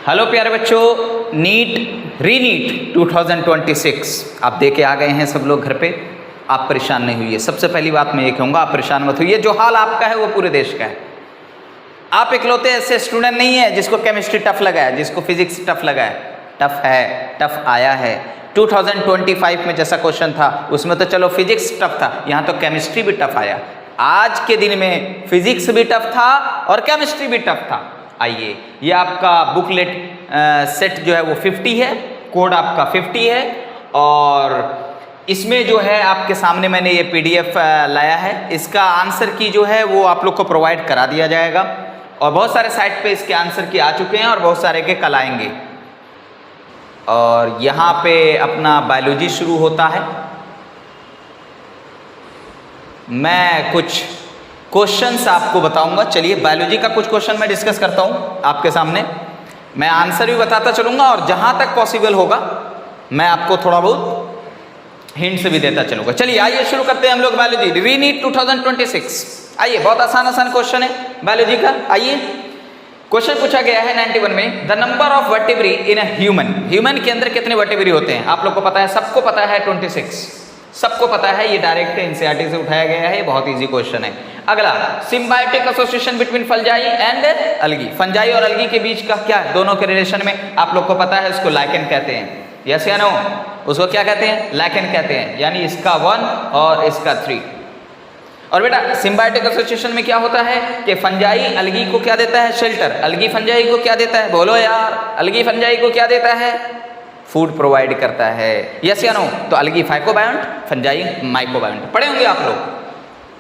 Hello प्यारे बच्चों, NEET रीनीट 2026 आप दे के आ गए हैं सब लोग घर पे। आप परेशान नहीं हुई है। सबसे पहली बात मैं ये कहूँगा, आप परेशान मत हुई। जो हाल आपका है वो पूरे देश का है। आप इकलौते ऐसे स्टूडेंट नहीं है जिसको केमिस्ट्री टफ लगा है, जिसको फिजिक्स टफ लगा है। टफ है, टफ आया है। 2025 में जैसा क्वेश्चन था उसमें तो चलो फिजिक्स टफ था, यहाँ तो केमिस्ट्री भी टफ आया। आज के दिन में फिजिक्स भी टफ था और केमिस्ट्री भी टफ था। आइए, ये आपका बुकलेट सेट जो है वो 50 है, कोड आपका 50 है और इसमें जो है आपके सामने मैंने ये PDF लाया है। इसका आंसर की जो है वो आप लोग को प्रोवाइड करा दिया जाएगा और बहुत सारे साइट पे इसके आंसर की आ चुके हैं और बहुत सारे के कल आएंगे। और यहाँ पे अपना बायोलॉजी शुरू होता है। मैं कुछ क्वेश्चंस आपको बताऊंगा। चलिए, बायोलॉजी का कुछ क्वेश्चन मैं डिस्कस करता हूँ आपके सामने। मैं आंसर भी बताता चलूँगा और जहाँ तक पॉसिबल होगा मैं आपको थोड़ा बहुत हिंट्स भी देता चलूँगा। चलिए आइए शुरू करते हैं हम लोग बायोलॉजी रीनीट 2026। आइए, बहुत आसान क्वेश्चन है बायोलॉजी का। आइए, क्वेश्चन पूछा गया है 91 में, the number of vertebrae in a human. Human के अंदर कितने वर्टेब्री होते हैं? आप लोग को पता है, सबको पता है 26, सबको पता है। ये डायरेक्ट एनसीईआरटी से उठाया गया है, ये बहुत इजी क्वेश्चन है। अगला, symbiotic association between fungi and algae. Fungi और अलगी के बीच का क्या है? दोनों के रिलेशन में आप लोग को पता है, उसको लाइकेन कहते हैं। यस या नो? उसको क्या कहते हैं? लाइकेन कहते हैं। यानी इसका 1 और इसका 3। और बेटा, सिम्बायोटिक एसोसिएशन में क्या होता है कि फंजाई अलगी को क्या देता है? शेल्टर। अलगी फंजाई को क्या देता है? बोलो यार, अलगी फंजाई को क्या देता है? फूड प्रोवाइड करता है। यस या नो? तो अलगी फाइकोबायोंट, फंजाई माइकोबायोंट। पढ़े होंगे आप लोग।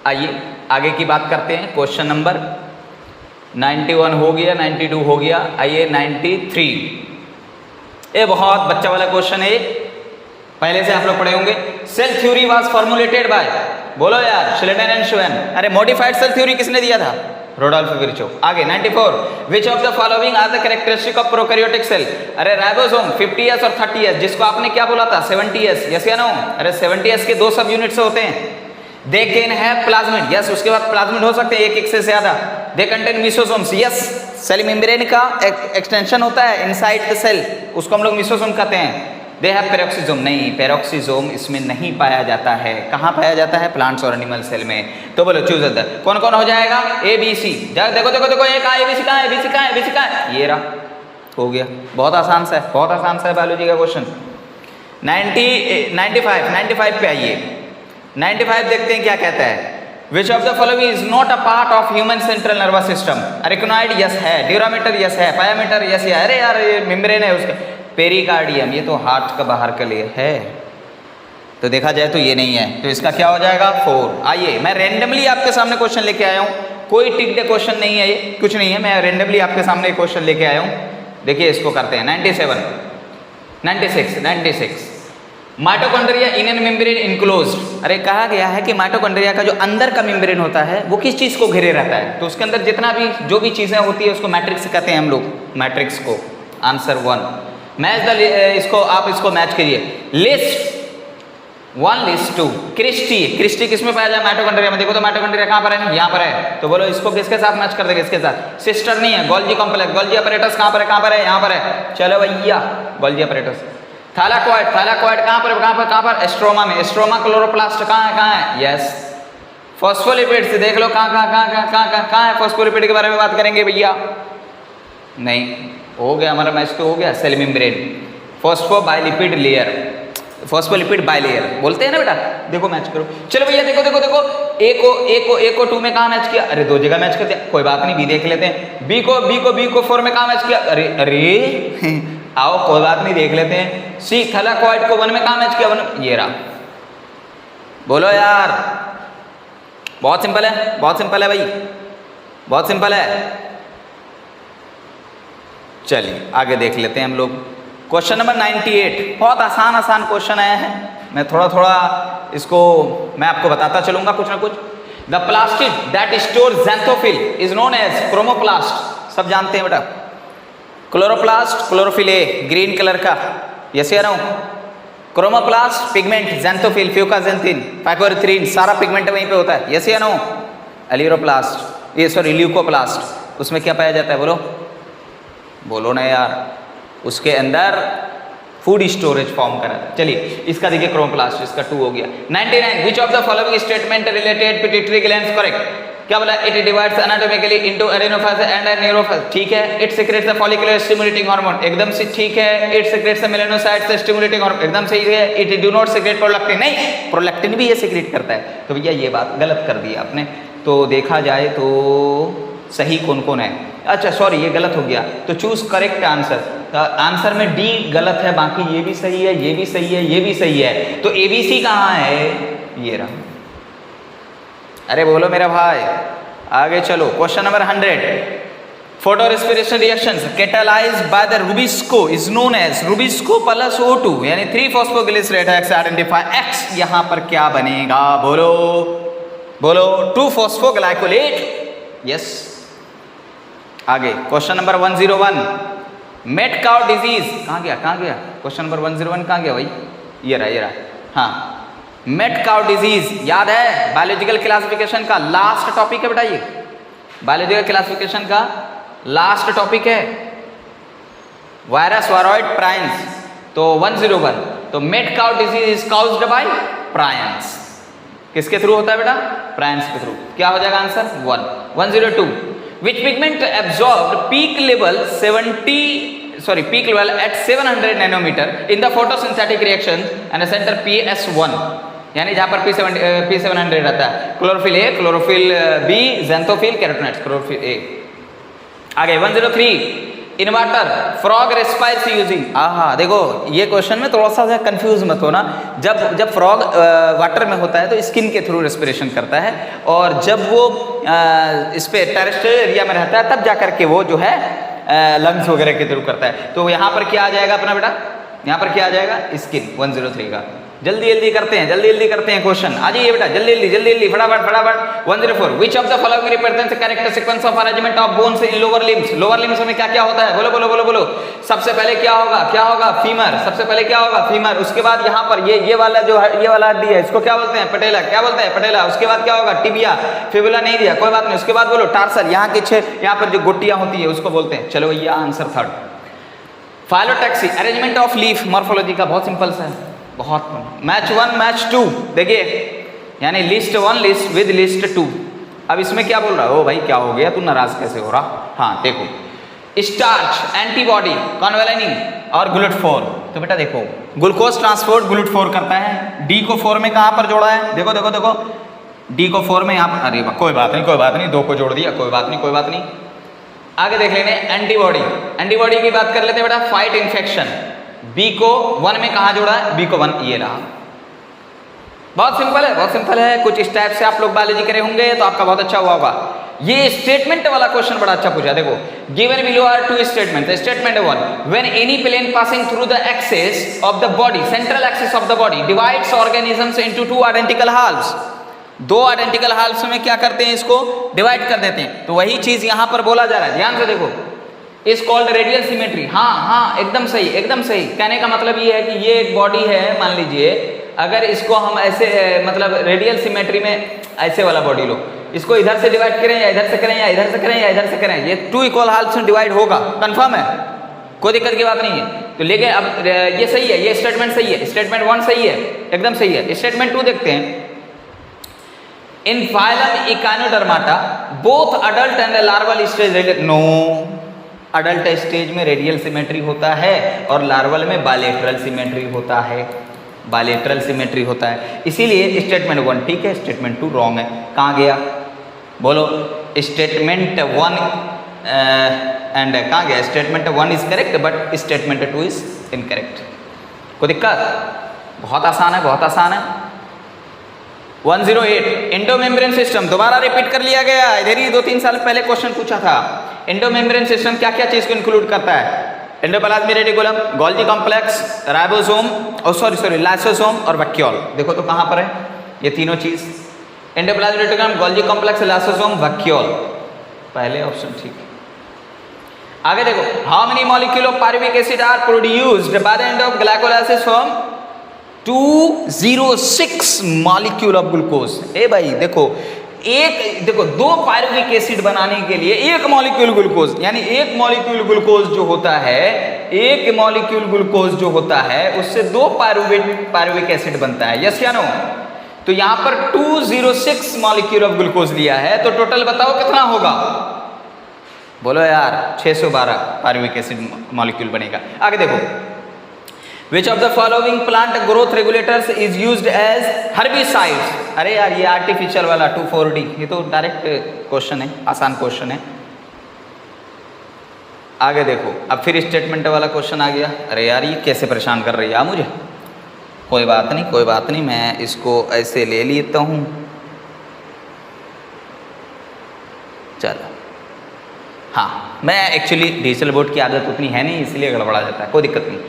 आइए आगे की बात करते हैं। क्वेश्चन नंबर 91 हो गया, 92 हो गया। आइए 93। ये बहुत बच्चा वाला क्वेश्चन है, पहले से आप लोग पढ़े होंगे। Cell theory was formulated by, बोलो यार, शेल्डन एंड शोवन। अरे मॉडिफाइड सेल थ्योरी किसने दिया था? रोडोल्फ विर्चो। आगे 94, which of the following are the characteristic of prokaryotic cell. अरे राइबोसोम 50S और 30S, जिसको आपने क्या बोला था? 70S। यस या नो? अरे 70S के 2 सब यूनिट्स होते हैं। They can have plasmid. Yes, उसके बाद प्लाज्मिड हो सकते हैं एक से ज्यादा। They contain mesosomes. Yes, cell membrane का एक्सटेंशन होता है इनसाइड द सेल, उसको हम लोग मिसोसोम कहते हैं। They have peroxisome. नहीं, पेरोक्सिसोम इसमें नहीं पाया जाता है। कहाँ पाया जाता है? प्लांट्स और एनिमल सेल में। तो बोलो चूज द, कौन कौन हो जाएगा? ABC। देखो देखो देखो, एक ABC कहाँ है? ABC कहाँ है? ABC कहाँ है? ये रहा, हो गया। बहुत आसान सा है, बहुत आसान सा है बायोलॉजी का क्वेश्चन। 95 पे आइए। 95 देखते हैं क्या कहता है। Which of the following is not a part of human central nervous system. Arachnoid yes है, ड्यूरामीटर यस है, पायामीटर यस है। अरे यार, ये मेम्ब्रेन है उसका। पेरिकार्डियम, ये तो हार्ट का बाहर के लिए है, तो देखा जाए तो ये नहीं है, तो इसका क्या हो जाएगा? 4। आइए, मैं रेंडमली आपके सामने क्वेश्चन लेके आया हूँ, कोई टिक्ड क्वेश्चन नहीं है, ये कुछ नहीं है। मैं रेंडमली आपके सामने क्वेश्चन लेके आया हूँ। देखिए, इसको करते हैं। 97, 96। Mitochondria in an membrane enclosed. अरे कहा गया है कि माइटोकॉन्ड्रिया का जो अंदर का मेम्ब्रेन होता है वो किस चीज़ को घेरे रहता है? तो उसके अंदर जितना भी जो भी चीज़ें होती है उसको मैट्रिक्स कहते हैं हम लोग, मैट्रिक्स को। आंसर 1। मैच द, इसको आप इसको मैच करिए। List 1, list 2। क्रिस्टी किस में पाया जाए? माइटोकॉन्ड्रिया में। देखो तो माइटोकॉन्ड्रिया कहाँ पर है? यहाँ पर है। तो बोलो इसको किसके साथ मैच कर देंगे? इसके साथ। सिस्टर नहीं है, गोल्जी कॉम्प्लेक्स। गोल्जी अपैरेटस कहाँ पर है? कहाँ पर है? यहाँ पर है। चलो भैया, गोल्जी अपैरेटस। थैलाकोइड कहाँ पर? कहाँ पर? एस्ट्रोमा में। एस्ट्रोमा क्लोरोप्लास्ट कहाँ है? कहाँ है? यस। फॉस्फोलिपिड्स देख लो, कहाँ है? फॉस्फोलिपिड के बारे में बात करेंगे भैया? नहीं, हो गया हमारा मैच तो हो गया। Cell membrane, phosphobilipid layer, phospholipid bilayer बोलते हैं ना बेटा। देखो मैच करो। चलो भैया, देखो देखो देखो, ए को 2 में कहाँ मैच किया? अरे 2 जगह मैच कर दिया, कोई बात नहीं, बी देख लेते हैं। बी को 4 में कहाँ मैच किया? अरे आओ, कोई बात नहीं, देख लेते हैं। सी थैलाकोइड को 1 में कहाँ मैच किया? 1। ये रहा। बोलो यार, बहुत सिंपल है, बहुत सिंपल है भाई, बहुत सिंपल है। चलिए आगे देख लेते हैं हम लोग। क्वेश्चन नंबर 98, बहुत आसान क्वेश्चन आया है। मैं थोड़ा इसको मैं आपको बताता चलूंगा कुछ ना कुछ। The plastid that store xanthophyll is known as chromoplast. सब जानते हैं बेटा। Chloroplast, chlorophyll A, green colour का। यस या no? Chromoplast pigment, xanthophyll, fucoxanthin, phycoerythrin, सारा पिगमेंट वहीं पे होता है। यस या नो? एलियोरोप्लास्ट, ये सॉरी ल्यूकोप्लास्ट, उसमें क्या पाया जाता है? बोलो बोलो ना यार, उसके अंदर फूड स्टोरेज फॉर्म करा। चलिए इसका देखिए क्रोमोप्लास्ट, इसका 2 हो गया। 99 which of the following statement related pituitary gland correct? क्या बोला? It divides anatomically into adenophytes and neurophytes, ठीक है। It secretes the follicular stimulating hormone, एकदम से ठीक है। It secretes the melanocytes stimulating hormone, एकदम सही है। It do not secrete prolactin, नहीं, प्रोलैक्टिन भी ये सीक्रेट करता है। तो भैया ये बात गलत कर दी आपने। तो देखा जाए तो सही कौन कौन है? अच्छा सॉरी ये गलत हो गया, तो चूज करेक्ट आंसर। आंसर में डी गलत है, बाकी ये भी सही है, ये भी सही है, ये भी सही है। तो एबीसी कहाँ है? ये रहा। अरे बोलो मेरा भाई, आगे चलो। Question number 100, photo respiration reactions catalysed by the rubisco is known as rubisco plus O2 यानी 3-फॉस्फोग्लिसरेट एक्स आइडेंटिफाई एक्स। यहां पर क्या बनेगा? बोलो बोलो। Two phosphoglycolate, yes. आगे question number 101, mad cow disease कहाँ गया? कहाँ गया क्वेश्चन नंबर 101? कहाँ गया भाई? ये रहा, ये रहा। हाँ, मेट काउ डिजीज याद है? बायोलॉजिकल क्लासिफिकेशन का लास्ट टॉपिक है बेटा, ये बायोलॉजिकल क्लासिफिकेशन का लास्ट टॉपिक है, वायरस वायरॉइड प्रायंस। तो 101, तो mad cow disease is caused by prions. किसके थ्रू होता है बेटा? प्रायंस के थ्रू। क्या हो जाएगा answer? 1। 102, which pigment absorbed peak level at 700 nanometer in the photosynthetic reaction and the center PS1 यानी जहां पर P700 रहता है। Chlorophyll A, chlorophyll B, xanthophyll, carotenoids. Chlorophyll A. आगे 103, in water frog respires using. देखो ये क्वेश्चन में थोड़ा सा कंफ्यूज मत होना। जब फ्रॉग वाटर में होता है तो स्किन के थ्रू रेस्पिरेशन करता है, और जब वो इस पे टेरेस्ट्रियल एरिया में रहता है तब जाकर के वो जो है लंग्स वगैरह के थ्रू करता है। तो यहाँ पर क्या आ जाएगा अपना बेटा? यहाँ पर क्या आ जाएगा? स्किन। 103 का। जल्दी जल्दी करते हैं, जल्दी जल्दी करते हैं क्वेश्चन। आ जाइए बेटा, जल्दी जल्दी जल्दी जल्दी, फटाफट फटाफट। 104, विच of the following represents the correct sequence of arrangement of bones in lower limbs? Lower limbs में क्या क्या होता है? बोलो बोलो बोलो बोलो। सबसे पहले क्या होगा? क्या होगा? फीमर। सबसे पहले क्या होगा? फीमर। उसके बाद यहाँ पर ये वाला जो है, ये वाला हड्डी है, इसको क्या बोलते हैं? पटेला। क्या बोलते हैं? पटेला। उसके बाद क्या होगा? टिबिया। फिबुला नहीं दिया, कोई बात नहीं। उसके बाद बोलो टार्सल, यहाँ के 6 यहाँ पर जो गुट्टियां होती है उसको बोलते हैं। चलो भैया answer 3rd। Phyllotaxy, arrangement of leaf, morphology का बहुत सिंपल सा है, बहुत। मैच 1 मैच 2 देखिए, यानी लिस्ट 1 लिस्ट विद लिस्ट 2। अब इसमें क्या बोल रहा है? ओ भाई क्या हो गया, तू नाराज कैसे हो रहा? हाँ देखो, स्टार्च, एंटीबॉडी, कॉन्वेलानिन और ग्लूटाथोन। तो बेटा देखो, ग्लूकोज ट्रांसपोर्ट ग्लूटाथोन करता है। डी को 4 में कहाँ पर जोड़ा है? देखो देखो देखो, डी को 4 में यहाँ पर। अरे कोई बात नहीं कोई बात नहीं, 2 को जोड़ दिया, कोई बात नहीं कोई बात नहीं। आगे देख लेंगे एंटीबॉडी। एंटीबॉडी की बात कर लेते हैं बेटा, फाइट इन्फेक्शन। बी को 1 में कहाँ जोड़ा है? बी को 1, ये रहा। बहुत सिंपल है, बहुत सिंपल है। कुछ इस टाइप से आप लोग बायोलॉजी करे होंगे तो आपका बहुत अच्छा हुआ होगा। ये स्टेटमेंट वाला क्वेश्चन बड़ा अच्छा पूछा। देखो, given below are 2 statement. Statement 1, when any plane passing through the axis of the body, central axis of the body, divides organisms into 2 identical halves. 2 identical halves में क्या करते हैं? इसको डिवाइड कर देते हैं। तो वही चीज यहां पर बोला जा रहा है, ध्यान से देखो। Is called radial symmetry. हाँ हाँ एकदम सही, एकदम सही। कहने का मतलब ये है कि ये एक बॉडी है, मान लीजिए अगर इसको हम ऐसे मतलब रेडियल सिमेट्री में ऐसे वाला बॉडी लो, इसको इधर से डिवाइड करें या इधर से करें या इधर से करें या इधर से करें, ये 2 इक्वल हाल्व्स में डिवाइड होगा, कंफर्म है, कोई दिक्कत की बात नहीं है। तो लेकिन अब ये सही है, ये स्टेटमेंट सही है, स्टेटमेंट 1 सही है, एकदम सही है। स्टेटमेंट 2 देखते हैं। In phylum Echinodermata both adult and larval stage. No, adult stage में रेडियल सिमेट्री होता है और लार्वल में बायलैटरल सिमेट्री होता है, बायलैटरल सिमेट्री होता है। इसीलिए स्टेटमेंट 1 ठीक है, स्टेटमेंट 2 रॉन्ग है। कहाँ गया? बोलो, स्टेटमेंट 1 एंड कहाँ गया? Statement 1 is correct but statement 2 is incorrect. कोई दिक्कत? बहुत आसान है, बहुत आसान है। 108, एंडोमेम्ब्रेन सिस्टम दोबारा रिपीट कर लिया गया। इधर ही 2-3 साल पहले क्वेश्चन पूछा था। एंडोमेम्ब्रेन सिस्टम क्या क्या चीज को इंक्लूड करता है? Endoplasmic reticulum, Golgi complex, ribosome और लाइसोसोम और वैक्यूल। देखो तो कहाँ पर है ये तीनों चीज? Endoplasmic reticulum, Golgi complex, lysosome, vacuole. पहले ऑप्शन ठीक है। आगे देखो, how many molecule of pyruvic acid are produced by the end of glycolysis from 206 molecule of glucose. ए भाई देखो, एक देखो, 2 पायरुविक एसिड बनाने के लिए एक मॉलिक्यूल ग्लूकोज, यानी एक मॉलिक्यूल ग्लूकोज जो होता है, एक मॉलिक्यूल ग्लूकोज जो होता है उससे 2 पायरुविक एसिड बनता है, यस या नो? तो यहां पर 206 मॉलिक्यूल ऑफ ग्लूकोज लिया है, तो टोटल बताओ कितना होगा? बोलो यार, 612 पायरुविक एसिड मॉलिक्यूल बनेगा। आगे देखो, Which of the following plant growth regulators is used as herbicides? अरे यार ये आर्टिफिशियल वाला 2,4-D, ये तो डायरेक्ट क्वेश्चन है, आसान क्वेश्चन है। आगे देखो, अब फिर स्टेटमेंट वाला क्वेश्चन आ गया। अरे यार ये कैसे परेशान कर रही है मुझे। कोई बात नहीं, कोई बात नहीं, मैं इसको ऐसे ले लेता हूँ। चलो, हाँ, मैं एक्चुअली डिजिटल बोर्ड की आदत उतनी है नहीं, इसलिए गड़बड़ा जाता है, कोई दिक्कत नहीं।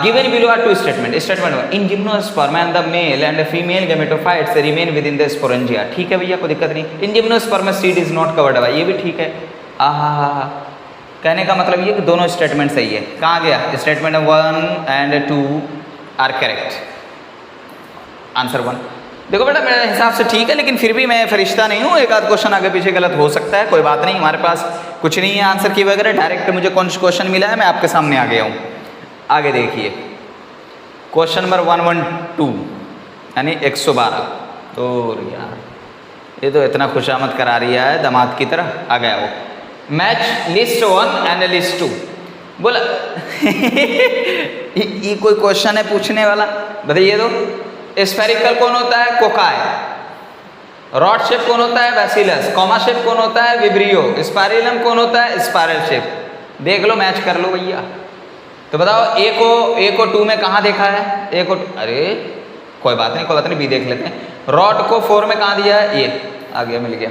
Given below are 2 statement. Statement 1, in gymnosperm and the male and the female gametophytes remain within the sporangia. ठीक है भैया, कोई दिक्कत नहीं। In gymnosperm seed is not covered by, ये भी ठीक है। कहने का मतलब ये कि दोनों स्टेटमेंट सही है। कहाँ गया? Statement 1 and 2 are correct. Answer 1। देखो बेटा, मेरे हिसाब से ठीक है, लेकिन फिर भी मैं फरिश्ता नहीं हूँ, एक आध क्वेश्चन आगे पीछे गलत हो सकता है, कोई बात नहीं। हमारे पास कुछ नहीं है आंसर की वगैरह, डायरेक्ट मुझे कौन सा क्वेश्चन मिला है, मैं आपके सामने आ गया हूँ। आगे देखिए, क्वेश्चन नंबर 112 यानी 112। तो यार ये तो इतना खुशामद करा रही है दामाद की तरह। आ गया वो, मैच लिस्ट 1 एंड लिस्ट 2। बोला ये कोई क्वेश्चन है पूछने वाला? बताइए तो। स्फेरिकल कौन होता है? कोकाई। रॉड शेप कौन होता है? बैसिलस। कॉमा शेप कौन होता है? विब्रियो। स्पाइरलम कौन होता है? Spiral shape. देख लो, मैच कर लो भैया। तो बताओ ए को 2 में कहाँ देखा है? ए को, अरे कोई बात नहीं, कोई बात नहीं, बी देख लेते हैं। रॉड को 4 में कहाँ दिया है? ये आ गया, मिल गया,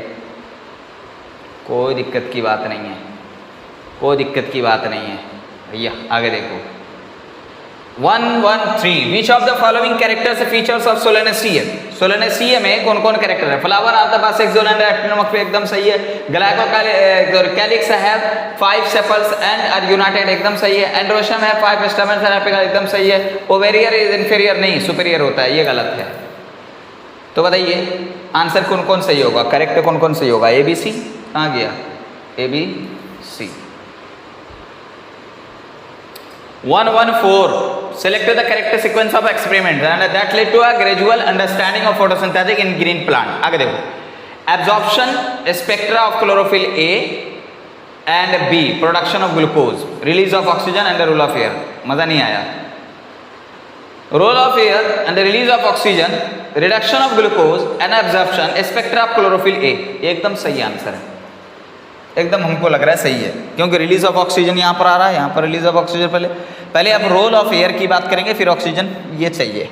कोई दिक्कत की बात नहीं है, कोई दिक्कत की बात नहीं है भैया। आगे देखो, 113, which of the following characters features of Solanaceae. Solanaceae में कौन कौन कैरेक्टर है? Flower of the bisex zone and actinomorphic पे एकदम सही है। Glycocalyx have 5 sepals and are united, एकदम सही है। एंड्रोशम है 5 स्टैमेन्स एंड एपिकल, एकदम सही है। ओवेरियर इज इंफीरियर, नहीं सुपीरियर होता है, ये गलत है। तो बताइए आंसर कौन कौन सही होगा, करेक्ट कौन कौन सही होगा? ABC कहाँ गया? ABC। 114, select the correct sequence of experiments and that led to a gradual understanding of photosynthesis in green plant. आगे देखो, absorption spectra of chlorophyll A and B, production of glucose, release of oxygen and the role of air। मजा नहीं आया? Role of air and the release of oxygen, reduction of glucose and absorption spectra of chlorophyll A, एकदम सही answer है, एकदम हमको लग रहा है सही है, क्योंकि रिलीज ऑफ ऑक्सीजन यहाँ पर आ रहा है, यहाँ पर रिलीज ऑफ ऑक्सीजन पहले अब रोल ऑफ एयर की बात करेंगे, फिर ऑक्सीजन, ये चाहिए।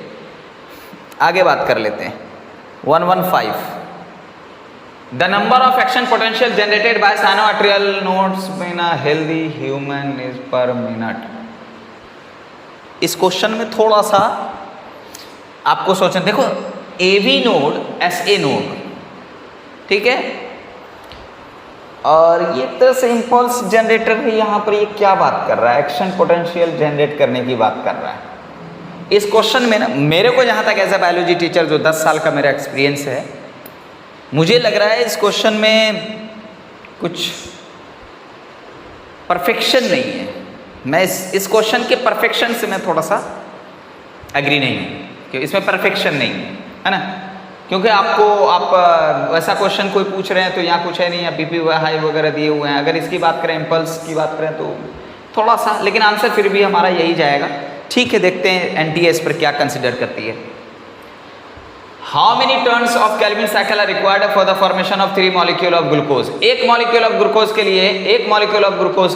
आगे बात कर लेते हैं। 115, the number of action potential generated by sinoarterial nodes in a healthy human is per minute. इस क्वेश्चन में थोड़ा सा आपको सोचना, देखो AV नोड, SA नोड, ठीक है, और ये तरह से इम्पल्स जनरेटर है। यहाँ पर ये क्या बात कर रहा है? एक्शन पोटेंशियल जनरेट करने की बात कर रहा है। इस क्वेश्चन में ना, मेरे को जहाँ तक एज ए बायोलॉजी टीचर जो 10 साल का मेरा एक्सपीरियंस है, मुझे लग रहा है इस क्वेश्चन में कुछ परफेक्शन नहीं है। मैं इस क्वेश्चन के परफेक्शन से मैं थोड़ा सा एग्री नहीं हूँ कि इसमें परफेक्शन नहीं है ना, क्योंकि आप वैसा क्वेश्चन कोई पूछ रहे हैं तो यहाँ कुछ है नहीं, BP हाई वगैरह दिए हुए हैं। अगर इसकी बात करें, इम्पल्स की बात करें, तो थोड़ा सा, लेकिन आंसर फिर भी हमारा यही जाएगा। ठीक है, देखते हैं NTA इस पर क्या कंसिडर करती है। How many turns of Calvin cycle are required for the formation of 3 molecule of glucose. एक मॉलिक्यूल ऑफ ग्लूकोज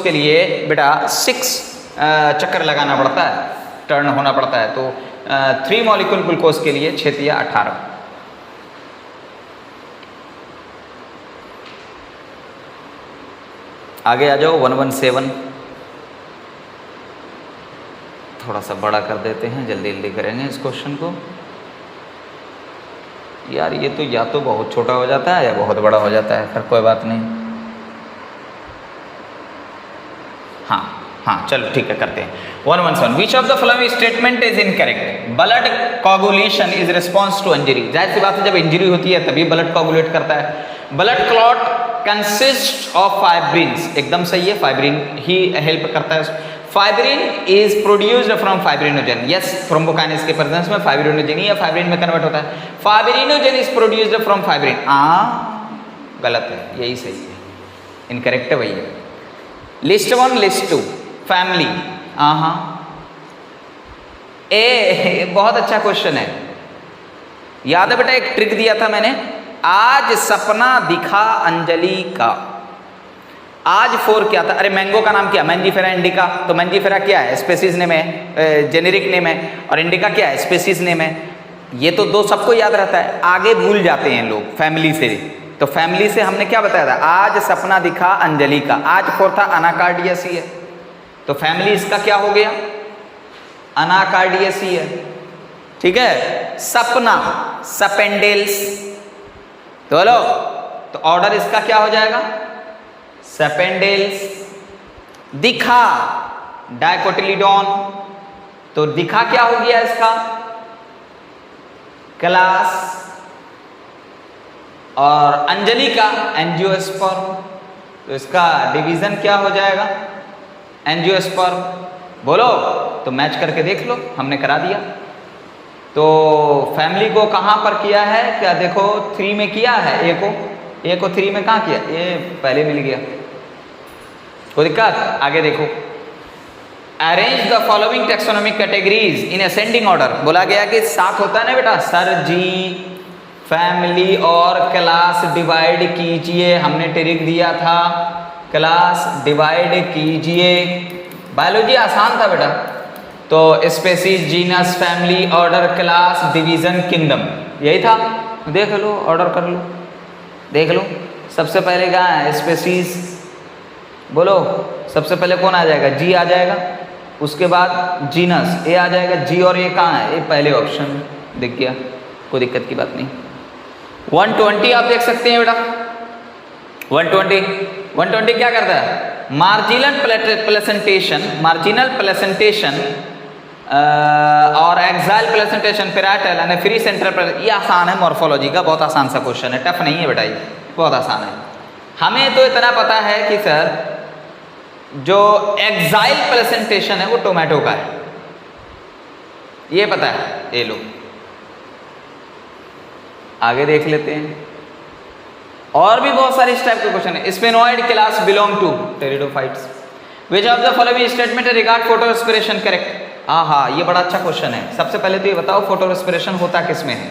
के लिए बेटा 6 चक्कर लगाना पड़ता है, टर्न होना पड़ता है। तो 3 मॉलिक्यूल ग्लूकोज के लिए 6 या 18। आगे आ जाओ, 117, थोड़ा सा बड़ा कर देते हैं, जल्दी जल्दी करेंगे इस क्वेश्चन को। यार ये तो या तो बहुत छोटा हो जाता है या बहुत बड़ा हो जाता है, फिर कोई बात नहीं। हाँ, हाँ चलो ठीक है करते हैं। 117 which of the following statement is incorrect? Blood coagulation is response to injury. जाहिर सी बात है जब इंजरी होती है तभी ब्लड कोगुलेट करता है। Blood clot consist of fibrins, एकदम सही है, फाइब्रिन ही हेल्प करता है। Fibrin is produced from fibrinogen, yes thrombokinase के प्रेजेंस में फाइब्रिनोजन ही फाइब्रिन में कन्वर्ट होता है। Fibrinogen is produced from fibrin, गलत है, यही सही है, इनकरेक्ट है भैया। लिस्ट 1 लिस्ट 2 फैमिली, हाँ ए बहुत अच्छा क्वेश्चन है, याद है बेटा एक ट्रिक दिया था मैंने, आज सपना दिखा अंजलि का, आज 4 क्या था? अरे मैंगो का नाम क्या? मैंजीफेरा इंडिका, तो मैंजीफेरा क्या है? स्पेसीज नेम है, जेनेरिक नेम है, और इंडिका क्या है? स्पेसीज नेम है। ये तो 2 सबको याद रहता है, आगे भूल जाते हैं लोग फैमिली से। तो फैमिली से हमने क्या बताया था? आज सपना दिखा अंजलि का, आज 4 था अनाकार्डियसी है, तो फैमिली इसका क्या हो गया? अनाकार्डियसी है, ठीक है। सपना सपेंडेल्स, तो बोलो, तो ऑर्डर इसका क्या हो जाएगा? सपेंडेल्स। दिखा डायकोटिलीडोन, तो दिखा क्या हो गया इसका? क्लास। और अंजलि का एंजियोस्पर्म, तो इसका डिवीजन क्या हो जाएगा? एंजियोस्पर्म। बोलो, तो मैच करके देख लो, हमने करा दिया। तो फैमिली को कहां पर किया है? क्या देखो 3 में किया है, ए को 3 में कहां किया? ये पहले मिल गया, कोई दिक्कत? आगे देखो, arrange the following taxonomic categories in ascending order. बोला गया कि 7 होता है ना बेटा, सर जी फैमिली और क्लास डिवाइड कीजिए, हमने ट्रिक दिया था, क्लास डिवाइड कीजिए। बायोलॉजी आसान था बेटा, तो species, genus, family, order, class, division, kingdom, यही था। देख लो, ऑर्डर कर लो, देख लो। सबसे पहले क्या है? स्पेसीज। बोलो, सबसे पहले कौन आ जाएगा? जी आ जाएगा, उसके बाद जीनस ए आ जाएगा। जी और ए कहाँ है? ये पहले ऑप्शन दिख गया, कोई दिक्कत की बात नहीं। 120 आप देख सकते हैं बेटा, 120 क्या करता है? मार्जिनल प्लेसेंटेशन और exile placentation parietal and free central. ये आसान है, मॉर्फोलॉजी का बहुत आसान सा क्वेश्चन है, टफ नहीं है बेटा, ये बहुत आसान है। हमें तो इतना पता है कि सर जो एक्साइल प्लेसेंटेशन है वो टोमेटो का है, ये पता है। ये लो, आगे देख लेते हैं, और भी बहुत सारे इस टाइप के क्वेश्चन है। Sphenoid class belong to pteridophytes. Which of the following statement regard photorespiration correct? ये बड़ा अच्छा क्वेश्चन है। सबसे पहले तो ये बताओ फोटो रेस्पिरेशन होता किस में है?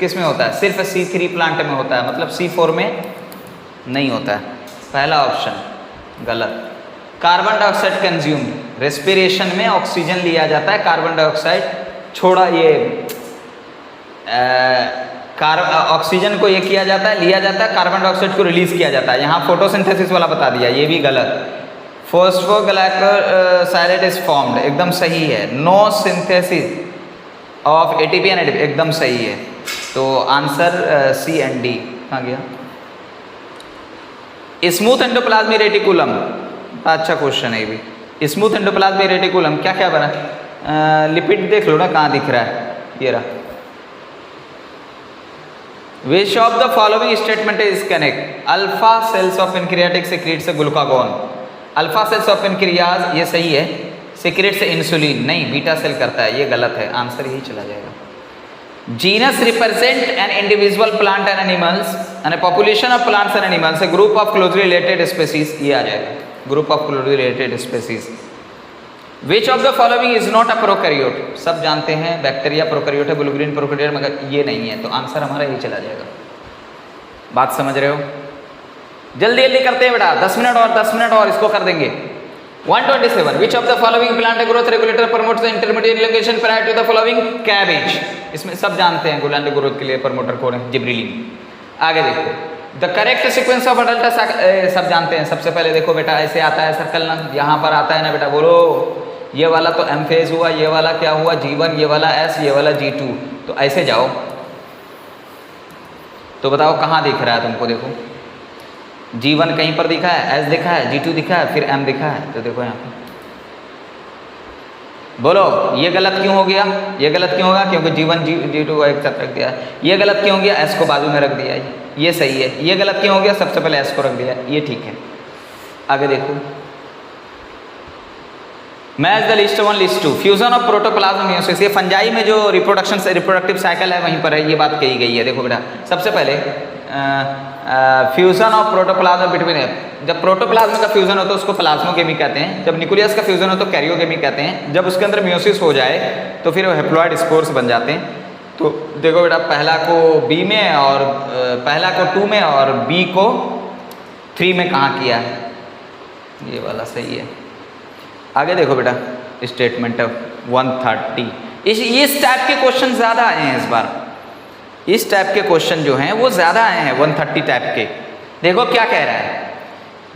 किस में होता है? सिर्फ C3 प्लांट में होता है, मतलब C4 में नहीं होता है। पहला ऑप्शन गलत। कार्बन डाइऑक्साइड कंज्यूम, रेस्पिरेशन में ऑक्सीजन लिया जाता है, कार्बन डाइऑक्साइड छोड़ा, ये ऑक्सीजन को ये किया जाता है, लिया जाता है, कार्बन डाइऑक्साइड को रिलीज किया जाता है। यहाँ फोटोसिंथेसिस वाला बता दिया, ये भी गलत। फोस्फोग्लाइकोसाइलेट इज फॉर्म्ड, एकदम सही है। No synthesis of ATP and ADP, एकदम सही है। तो आंसर सी एंड डी कहाँ गया? स्मूथ एंडोप्लाज्मिक रेटिकुलम, अच्छा क्वेश्चन है ये भी। स्मूथ एंडोप्लाज्मिक रेटिकुलम क्या क्या बना? लिपिड देख लो ना कहाँ दिख रहा है, ये रहा। विच of the following statement is correct? Alpha cells of pancreatic secretes glucagon. Alpha cells of pancreas, ये सही है, सिक्रेट से इंसुलिन नहीं, बीटा सेल करता है, ये गलत है, आंसर यही चला जाएगा। Genus represent an individual plant and animals and population of plants and animals, A group of closely related species, ये आ जाएगा, group of closely related species. Which of the following is not a prokaryote? सब जानते हैं bacteria prokaryote है, blue-green prokaryote, मगर ये नहीं है, तो आंसर हमारा यही चला जाएगा। बात समझ रहे हो? जल्दी जल्दी करते हैं बेटा, 10 मिनट और इसको कर देंगे। 127 which of the following plant growth regulator promotes the intermediate elongation prior to the following? Cabbage. इसमें सब जानते हैं ग्लैंड ग्रोथ के लिए प्रमोटर कौन है? जिब्रेलिन। आगे देखो, the correct sequence of adult, सब जानते हैं। सबसे पहले देखो बेटा, ऐसे आता है सर्कल ना, यहाँ पर आता है ना बेटा, बोलो ये वाला तो एम फेज हुआ, ये वाला क्या हुआ? G1, ये वाला S, ये वाला G2, तो ऐसे जाओ। तो बताओ कहाँ दिख रहा है तुमको? देखो G1 कहीं पर दिखा है, S दिखा है, G2 दिखा है, फिर M दिखा है। तो देखो यहाँ पे बोलो ये गलत क्यों हो गया? ये गलत क्यों होगा? क्योंकि G1 G2 को एक साथ रख दिया। ये गलत क्यों हो गया? S को बाजू में रख दिया, ये सही है। ये गलत क्यों हो गया? सबसे पहले S को रख दिया, ये ठीक है। आगे देखो, match the list 1 list 2 fusion of protoplasm meiosis. ये फंजाई में जो रिप्रोडक्टिव साइकिल है वहीं पर है, ये बात कही गई है। देखो बेटा, सबसे पहले फ्यूजन ऑफ प्रोटोप्लाज्म बिटवीन, जब प्रोटोप्लाज्म का फ्यूजन हो तो उसको प्लाज्मोगेमी कहते हैं, जब न्यूक्लियस का फ्यूजन हो तो कैरियोगेमी कहते हैं। जब उसके अंदर मियोसिस हो जाए तो फिर वो हेप्लॉइड स्पोर्स बन जाते हैं। तो देखो बेटा, पहला को बी में और पहला को 2 में और बी को 3 में कहाँ किया है? ये वाला सही है। आगे देखो बेटा, स्टेटमेंट 130, इस टाइप के क्वेश्चन ज़्यादा आए हैं इस बार। इस टाइप के क्वेश्चन जो हैं वो ज़्यादा आए हैं 130 टाइप के। देखो क्या कह रहा है,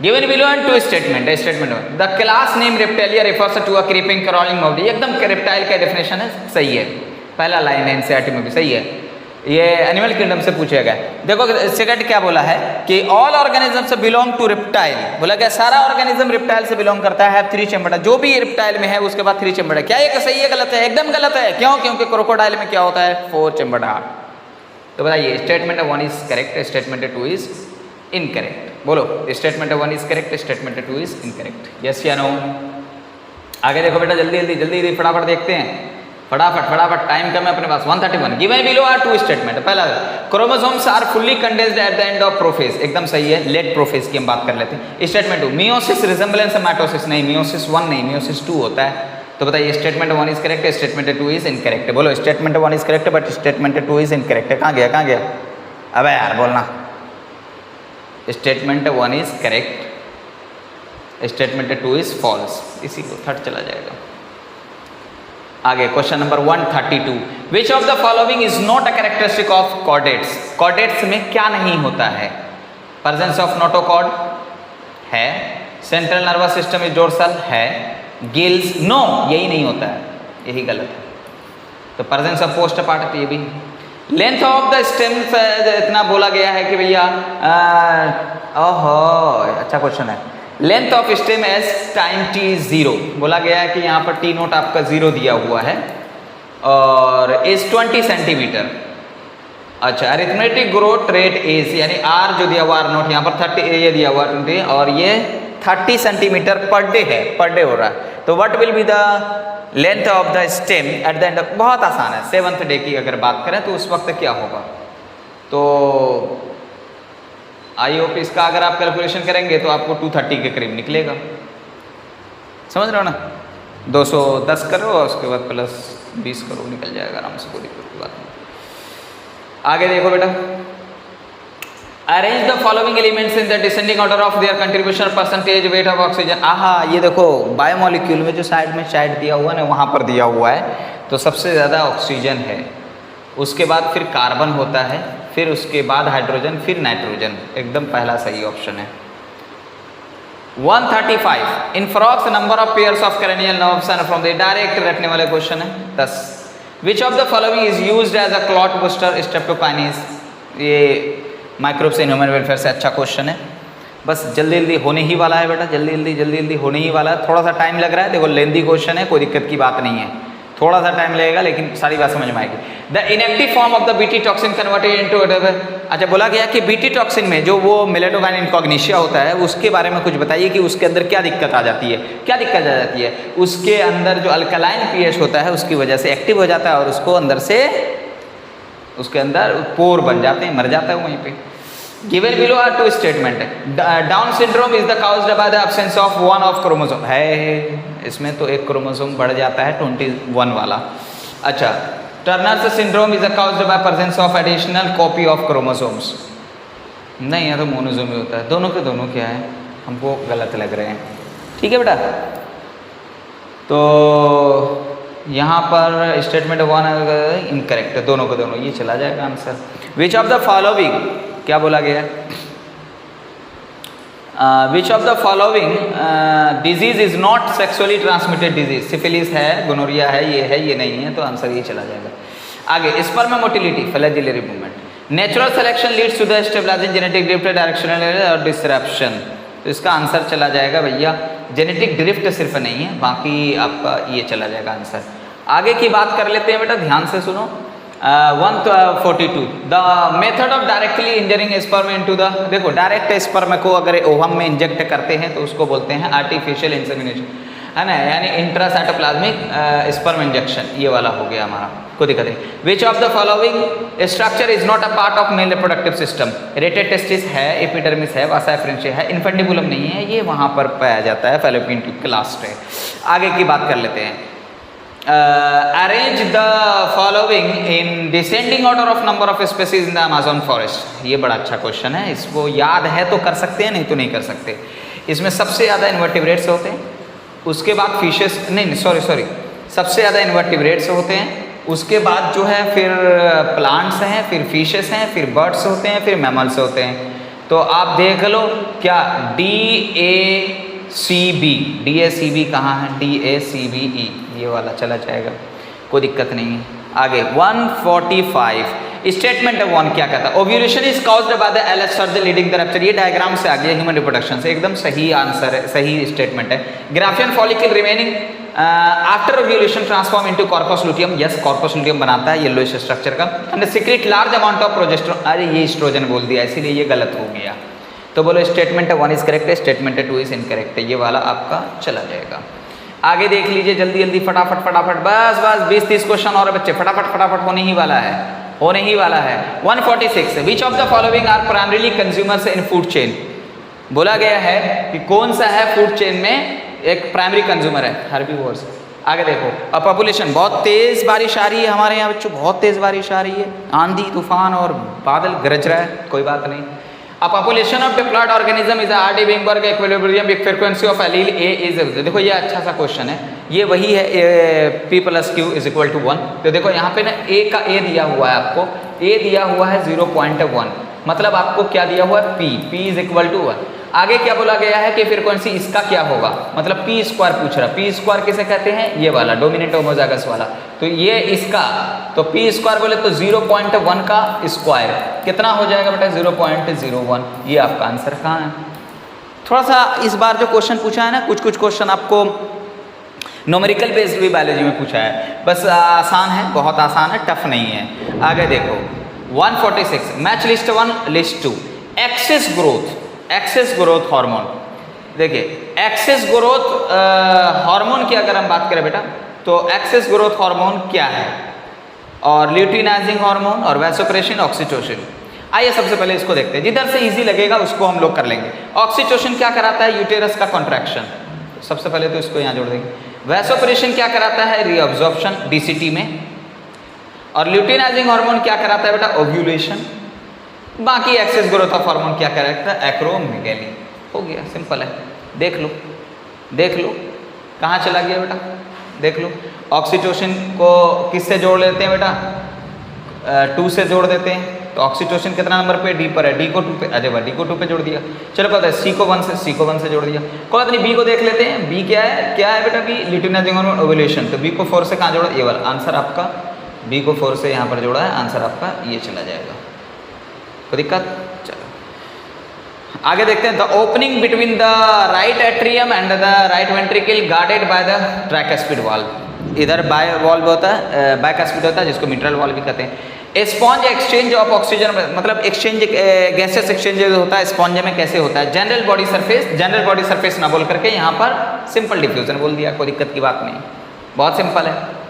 गिवन बिलो एंड 2 स्टेटमेंट है। Statement the class name Reptilia refers to a creeping crawling mode, एकदम रेप्टाइल का डेफिनेशन है, सही है। पहला लाइन है एनसीईआरटी में भी, सही है। ये एनिमल किंगडम से पूछा गया। देखो सेकंड क्या बोला है कि all organism belong to reptile, बोला क्या सारा ऑर्गेनिज्म रेप्टाइल से बिलोंग करता है। 3 चेम्बर, जो भी रेप्टाइल में है उसके बाद 3 चेम्बर है। क्या ये सही है गलत है? एकदम गलत है। क्यों? क्योंकि क्रोकोडाइल में क्या होता है? 4 चेम्बर हार्ट। तो बताइए, statement 1 is correct, statement 2 is incorrect. बोलो, statement 1 is correct, statement 2 is incorrect. Yes या नो? आगे देखो बेटा, जल्दी जल्दी जल्दी जल्दी फटाफट देखते हैं, फटाफट टाइम कम है अपने पास। 131 गिवन बिलो आर 2 स्टेटमेंट। पहला, chromosomes are fully condensed at the end of prophase, एकदम सही है। लेट प्रोफेज की हम बात कर लेते हैं। स्टेटमेंट 2, मियोसिस रिजेंबलेंस माइटोसिस, नहीं मियोसिस 1 नहीं, मियोसिस 2 होता है। तो बताइए, statement 1 is correct, statement 2 is incorrect. बोलो, statement 1 is correct but statement 2 is incorrect. कहाँ गया? अबे यार बोलना। Statement 1 is correct, statement 2 is false, इसी को थर्ड चला जाएगा। आगे question number 132, which of the following is not a characteristic of chordates. Chordates में क्या नहीं होता है? प्रेजेंस ऑफ नोटोकॉर्ड है, central nervous system is dorsal है, गिल्स नो, यही नहीं होता है, यही गलत है। तो प्रेजेंस ऑफ पोस्ट पार्ट, ये भी। लेंथ ऑफ द स्टेम, इतना बोला गया है कि भैया ओहो अच्छा क्वेश्चन है। Length of stem as time t 0, बोला गया है कि यहाँ पर t नोट आपका 0 दिया हुआ है और इज 20 सेंटीमीटर। अच्छा, अरिथमेटिक ग्रोथ रेट एज, यानी r जो दिया हुआ r नोट यहाँ पर 30, ये दिया हुआ 20 और ये 30 सेंटीमीटर पर डे है, पर डे हो रहा है। तो what will be the length of the stem eight the end of, बहुत आसान है। 7th डे की अगर बात करें तो उस वक्त क्या होगा? तो आई होप इसका अगर आप कैलकुलेशन करेंगे तो आपको 230 के करीब निकलेगा। समझ रहे हो ना? 210 करो और उसके बाद प्लस 20 करो, निकल जाएगा आराम से, कोई दिक्कत की बात नहीं। आगे देखो बेटा, arrange the following elements in the descending order of their contribution percentage weight of oxygen. आहा, ये देखो बायोमोलिक्यूल में जो साइड में चार्ट दिया हुआ है ना, वहाँ पर दिया हुआ है। तो सबसे ज़्यादा ऑक्सीजन है, उसके बाद फिर कार्बन होता है, फिर उसके बाद हाइड्रोजन, फिर नाइट्रोजन। एकदम पहला सही ऑप्शन है। 135, in frogs number of pairs of cranial nerves and from the direct रखने वाले क्वेश्चन है। 10, which of the following is used as a clot booster streptokinase. ये माइक्रोब्स इन ह्यूमन वेलफेयर से अच्छा क्वेश्चन है। बस जल्दी जल्दी होने ही वाला है बेटा, जल्दी जल्दी होने ही वाला है। थोड़ा सा टाइम लग रहा है, देखो लेंदी क्वेश्चन है, कोई दिक्कत की बात नहीं है, थोड़ा सा टाइम लगेगा लेकिन सारी बात समझ में आएगी। The inactive form of the BT toxin converted into, अच्छा बोला गया कि बीटी टॉक्सिन में जो वो मेलेटोकाइन इनकॉग्निशिया होता है उसके बारे में कुछ बताइए कि उसके अंदर क्या दिक्कत आ जाती है। क्या दिक्कत आ जाती है? उसके अंदर जो अल्कलाइन पीएच होता है उसकी वजह से एक्टिव हो जाता है और उसको अंदर से उसके अंदर पोर बन जाते हैं, मर जाता है वहीं पे। Given below are 2 statement. Down syndrome is the caused by the absence of one of chromosome, है इसमें तो एक क्रोमोसोम बढ़ जाता है 21 वाला। अच्छा, Turners syndrome is the caused bye presence of additional copy of chromosomes, नहीं है तो मोनोसोमी होता है। दोनों के दोनों क्या है, हमको गलत लग रहे हैं। ठीक है बेटा, तो यहाँ पर स्टेटमेंट 1 इनकरेक्ट है, दोनों को दोनों, ये चला जाएगा answer. Which of the following, क्या बोला गया? विच of the following disease is not sexually transmitted disease. Syphilis है, गोनोरिया है, ये नहीं है, तो आंसर ये चला जाएगा। आगे, sperm motility, flagellary movement. Natural selection leads to the stabilising genetic drift directional और डिसरप्शन। तो इसका आंसर चला जाएगा भैया जेनेटिक ड्रिफ्ट सिर्फ नहीं है, बाकी आपका ये चला जाएगा आंसर। आगे की बात कर लेते हैं बेटा, ध्यान से सुनो। 142 the method of directly injuring sperm into the, देखो डायरेक्ट स्पर्म को अगर ओवम में इंजेक्ट करते हैं तो उसको बोलते हैं आर्टिफिशियल इंसेमिनेशन, है ना, यानी इंट्रासाइटोप्लाज्मिक स्पर्म इंजेक्शन, ये वाला हो गया हमारा, कोई दिक्कत नहीं। विच of the following structure is not a part of male reproductive system? Rated testis है, एपिडर्मिस है, वासा फ्रेंचिया है, इन्फेंटिबुलम नहीं है, ये वहाँ पर पाया जाता है, फैलोपियन ट्यूब के लास्ट है। आगे की बात कर लेते हैं। Arrange the following in descending order of number of species in the Amazon forest. ये बड़ा अच्छा क्वेश्चन है, इसको याद है तो कर सकते हैं, नहीं तो नहीं कर सकते। इसमें सबसे ज़्यादा इन्वर्टिब्रेट्स होते हैं, उसके बाद फिशेस, नहीं सॉरी, सबसे ज़्यादा इन्वर्टिब्रेट्स होते हैं, उसके बाद जो है फिर प्लांट्स हैं, फिर फिशेस हैं, फिर बर्ड्स होते हैं, फिर मैमल्स होते हैं। तो आप देख लो क्या DACB कहाँ है? DACBE, ये वाला चला जाएगा, कोई दिक्कत नहीं है। आगे 145 स्टेटमेंट 1 क्या कहता है? Ovulation is caused by the LH surge leading the rupture. ये डायग्राम से आ गया ह्यूमन रिप्रोडक्शन से, एकदम सही आंसर है, सही स्टेटमेंट है। Graafian follicle remaining after ovulation transform into corpus luteum. Yes, corpus luteum बनाता है येलोइश स्ट्रक्चर का। And secret large amount of progesterone. अरे ये एस्ट्रोजन बोल दिया, इसीलिए ये गलत हो गया। तो बोलो स्टेटमेंट 1 इज करेक्ट है, स्टेटमेंट 2 इज इनकरेक्ट है, ये वाला आपका चला जाएगा। आगे देख लीजिए जल्दी जल्दी, फटाफट, बस 20-30 क्वेश्चन और बच्चे, फटाफट होने ही वाला है, 146 which of the following are primarily consumers in food chain. बोला गया है कि कौन सा है फूड चेन में एक प्राइमरी कंज्यूमर है? हर्बीवोर्स। आगे देखो, अब पॉपुलेशन, बहुत तेज बारिश आ रही है हमारे यहाँ बच्चों, बहुत तेज बारिश आ रही है, आंधी तूफान और बादल गरज रहा है, कोई बात नहीं। A population of diploid organism is a R.D. Weinberg equilibrium with frequency of allele A is, देखो ये अच्छा सा क्वेश्चन है, ये वही है P+Q = 1। तो देखो यहाँ पे ना A का A दिया हुआ है आपको, A दिया हुआ है 0.1, मतलब आपको क्या दिया हुआ है? P = 1। आगे क्या बोला गया है कि फ्रीक्वेंसी इसका क्या होगा, मतलब P² पूछ रहा। P² किसे कहते हैं? ये वाला डोमिनेंट होमोजाइगस वाला, तो ये इसका, तो P² बोले तो 0.1 का स्क्वायर कितना हो जाएगा बेटा? 0.01। ये आपका आंसर कहाँ है? थोड़ा सा इस बार जो क्वेश्चन पूछा है ना, कुछ क्वेश्चन आपको न्यूमेरिकल बेस्ड भी बायोलॉजी में पूछा है, बस आसान है, बहुत आसान है, टफ नहीं है। आगे देखो 146 match list 1 list 2 excess growth hormone. देखिए एक्सेस ग्रोथ हार्मोन की अगर हम बात करें बेटा, तो एक्सेस ग्रोथ हार्मोन क्या है? और ल्यूटिनाइजिंग हार्मोन और वैसोप्रेसिन, ऑक्सीटोसिन। आइए सबसे पहले इसको देखते हैं, जिधर से इजी लगेगा उसको हम लोग कर लेंगे। ऑक्सीटोसिन क्या कराता है? यूटेरस का कॉन्ट्रैक्शन, सबसे पहले तो इसको यहाँ जोड़ देंगे। वैसोप्रेसिन क्या कराता है? रीअब्जॉर्प्शन DCT में। और ल्यूटिनाइजिंग हार्मोन क्या कराता है बेटा? ओव्यूलेशन। बाकी एक्सेस ग्रोथ ऑफ हार्मोन क्या कराता है? एक्रोमेगाली। हो गया, सिंपल है, देख लो कहाँ चला गया बेटा, देख लो। ऑक्सीटोसिन को किससे जोड़ लेते हैं बेटा? 2 से जोड़ देते हैं, तो ऑक्सीटोसिन कितना नंबर पे? D पर है, D को 2 पे, अरे वाह, D को 2 पे जोड़ दिया। चलो पता है C को 1 से जोड़ दिया। कोई बात नहीं, B को देख लेते हैं। B क्या है बेटा? B ल्यूटिनाइजिंग हार्मोन ओव्यूलेशन, तो B को 4 से कहाँ जोड़ा? ये वाला आंसर आपका, B को 4 से यहाँ पर जोड़ा है, आंसर आपका ये चला जाएगा, कोई दिक्कत? चलो आगे देखते हैं। The opening between the right atrium and the right ventricle guarded by the tricuspid valve. इधर बाय वाल्व होता है, बाइकस्पिड होता है, जिसको मिट्रल वाल्व भी कहते हैं। स्पॉन्ज एक्सचेंज ऑफ ऑक्सीजन, मतलब एक्सचेंज गैसेस एक्सचेंज होता है स्पॉन्ज में, कैसे होता है? जनरल बॉडी सरफेस ना बोल करके यहाँ पर सिंपल डिफ्यूजन बोल दिया, कोई दिक्कत की बात नहीं, बहुत सिंपल है।